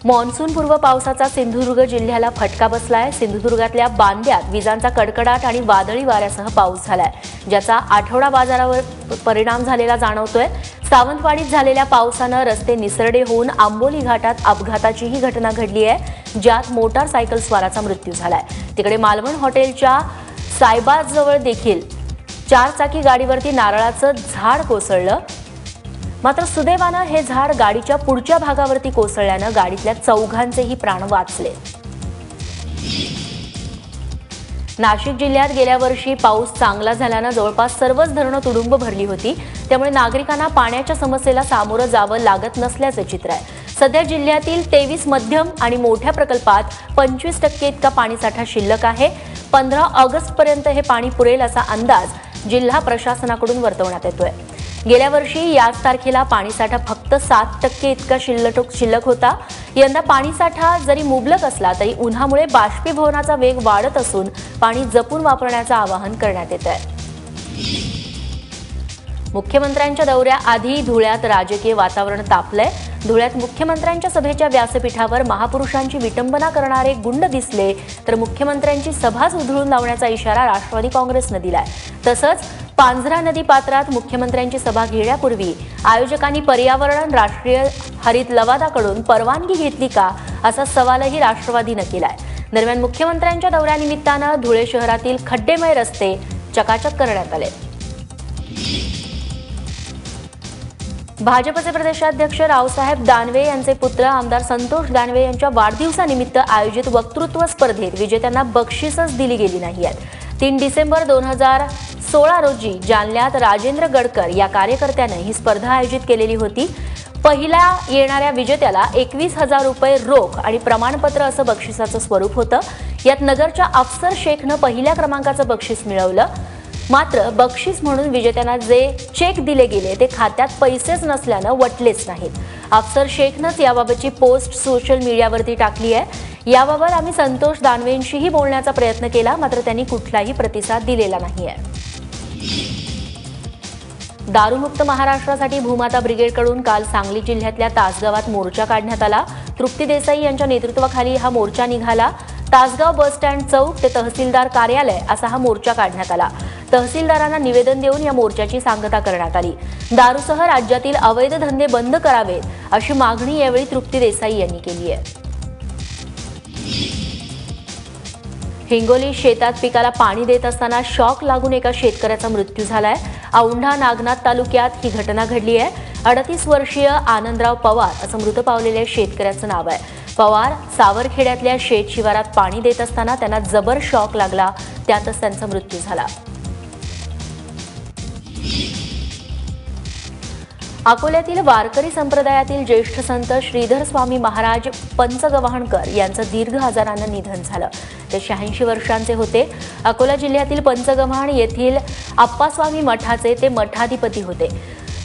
मान्सूनपूर्व पावसाचा सिंधुदुर्ग जिल्ह्याला फटका बसलाय। सिंधुदुर्गातल्या बांद्यात विजांचा कडकडाट आणि वादळी वाऱ्यासह पाऊस झालाय, ज्याचा आठवडा बाजारावर परिणाम झालेला जाणवतोय। सावंतवाडीत झालेल्या पावसानं रस्ते निसरडे होऊन आंबोली घाटात अपघाताचीही घटना घडली आहे, ज्यात मोटारसायकल स्वाराचा मृत्यू झालाय। तिकडे मालवण हॉटेलच्या सायबाजवळ देखील 4 चाकी गाडीवरती नारळाचं झाड कोसळलं, मात्र सुदैवानं हे झाड गाडीच्या पुढच्या भागावरती कोसळल्यानं गाडीतल्या 4घांचेही प्राण वाचले। नाशिक जिल्ह्यात गेल्या वर्षी पाऊस चांगला झाल्यानं जवळपास सर्वच धरणं तुडुंब भरली होती, त्यामुळे नागरिकांना पाण्याच्या समस्येला सामोरं जावं लागत नसल्याचं चित्र आहे। सध्या जिल्ह्यातील 23 मध्यम आणि मोठ्या प्रकल्पात 25% इतका पाणीसाठा शिल्लक आहे। 15 ऑगस्टपर्यंत हे पाणी पुरेल असा अंदाज जिल्हा प्रशासनाकडून वर्तवण्यात येतोय। गेल्या वर्षी याच तारखेला पाणीसाठा फक्त 7% इतका शिल्लक होता। यंदा पाणीसाठा जरी मुबलक असला तरी उन्हामुळे बाष्पीभवनाचा वेग वाढत असून पाणी जपून वापरण्याचं आवाहन करण्यात येत आहे। मुख्यमंत्र्यांच्या दौऱ्याआधी धुळ्यात राजकीय वातावरण तापलंय। धुळ्यात मुख्यमंत्र्यांच्या सभेच्या व्यासपीठावर महापुरुषांची विटंबना करणारे गुंड दिसले तर मुख्यमंत्र्यांची सभाच उधळून लावण्याचा इशारा राष्ट्रवादी काँग्रेसनं दिलाय। तसंच पांझरा नदी पात्रात मुख्यमंत्र्यांची सभा घेण्यापूर्वी आयोजकांनी पर्यावरण राष्ट्रीय हरित लवादाकडून परवानगी घेतली का असा सवालही राष्ट्रवादीनं केलाय। दरम्यान मुख्यमंत्र्यांच्या दौऱ्यानिमित्तानं धुळे शहरातील खड्डेमय रस्ते चकाचक करण्यात आले। भाजपचे प्रदेशाध्यक्ष रावसाहेब दानवे यांचे पुत्र आमदार संतोष दानवे यांच्या वाढदिवसानिमित्त आयोजित वक्तृत्व स्पर्धेत विजेत्यांना बक्षीसच दिली गेली नाही आहेत। 3 डिसेंबर 2016 रोजी जालन्यात राजेंद्र गडकर या कार्यकर्त्याने ही स्पर्धा आयोजित केलेली होती। पहिल्या येणाऱ्या विजेत्याला 21,000 रुपये रोख आणि प्रमाणपत्र असं बक्षिसाचं स्वरूप होतं। यात नगरच्या अफसर शेखनं पहिल्या क्रमांकाचं बक्षीस मिळवलं, मात्र बक्षीस म्हणून विजेत्यांना जे चेक दिले गेले ते खात्यात पैसेच नसल्यानं वटलेच नाहीत। अफसर शेखनंच याबाबतची पोस्ट सोशल मीडियावरती टाकली आहे। याबाबत आम्ही संतोष दानवेंशीही बोलण्याचा प्रयत्न केला, मात्र त्यांनी कुठलाही प्रतिसाद दिलेला नाहीये। दारूमुक्त महाराष्ट्रासाठी भूमाता ब्रिगेडकडून काल सांगली जिल्ह्यातल्या तासगावात मोर्चा काढण्यात आला। तृप्ती देसाई यांच्या नेतृत्वाखाली हा मोर्चा निघाला। तासगाव बसस्टँड चौक ते तहसीलदार कार्यालय असा हा मोर्चा काढण्यात आला। तहसीलदारांना निवेदन देऊन या मोर्चाची सांगता करण्यात आली। दारूसह राज्यातील अवैध धंदे बंद करावेत अशी मागणी यावेळी तृप्ती देसाई यांनी केली आहे। हिंगोली शेतात पिकाला पाणी देत असताना शॉक लागून एका शेतकऱ्याचा मृत्यू झालाय। औंढा नागनाथ तालुक्यात ही घटना घडली आहे। 38 वर्षीय आनंदराव पवार असं मृत पावलेल्या शेतकऱ्याचं नाव आहे। पवार सावरखेड्यातल्या शेत शिवारात पाणी देत असताना त्यांना जबर शॉक लागला, त्यातच त्यांचा मृत्यू झाला। अकोल्यातील वारकरी संप्रदायातील ज्येष्ठ संत श्रीधर स्वामी महाराज पंचगव्हाणकर यांचं दीर्घ आजारानं निधन झालं। ते 86 वर्षांचे होते। अकोला जिल्ह्यातील पंचगव्हाण येथील आप्पास्वामी मठाचे ते मठाधिपती होते।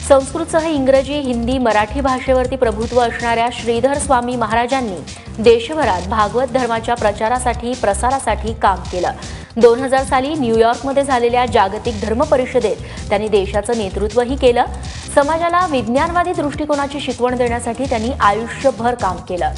संस्कृतसह इंग्रजी, हिंदी, मराठी भाषेवरती प्रभुत्व असणाऱ्या श्रीधर स्वामी महाराजांनी देशभरात भागवत धर्माच्या प्रचारासाठी प्रसारासाठी काम केलं। 2000 साली न्यूयॉर्कमध्ये झालेल्या जागतिक धर्म परिषदेत त्यांनी देशाचं नेतृत्वही केलं। समाजाला विज्ञानवादी दृष्टिकोनाची शिकवण देण्यासाठी त्यांनी आयुष्यभर काम केलं।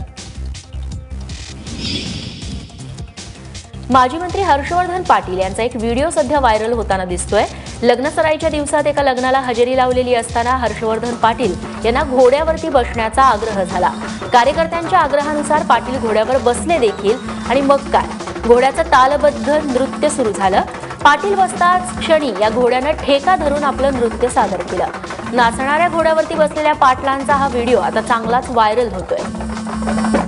माजी मंत्री हर्षवर्धन पाटील यांचा एक व्हिडिओ सध्या व्हायरल होताना दिसतोय। लग्नसराईच्या दिवसात एका लग्नाला हजेरी लावलेली असताना हर्षवर्धन पाटील यांना घोड्यावरती बसण्याचा आग्रह झाला। कार्यकर्त्यांच्या आग्रहानुसार पाटील घोड्यावर बसले देखील आणि मग काय, घोड्याचं तालबद्ध नृत्य सुरू झालं। पाटील बसताच क्षणी या घोड्यानं ठेका धरून आपलं नृत्य सादर केलं। नाचणाऱ्या घोड्यावरती बसलेल्या पाटलांचा हा व्हिडिओ आता चांगलाच व्हायरल होतोय।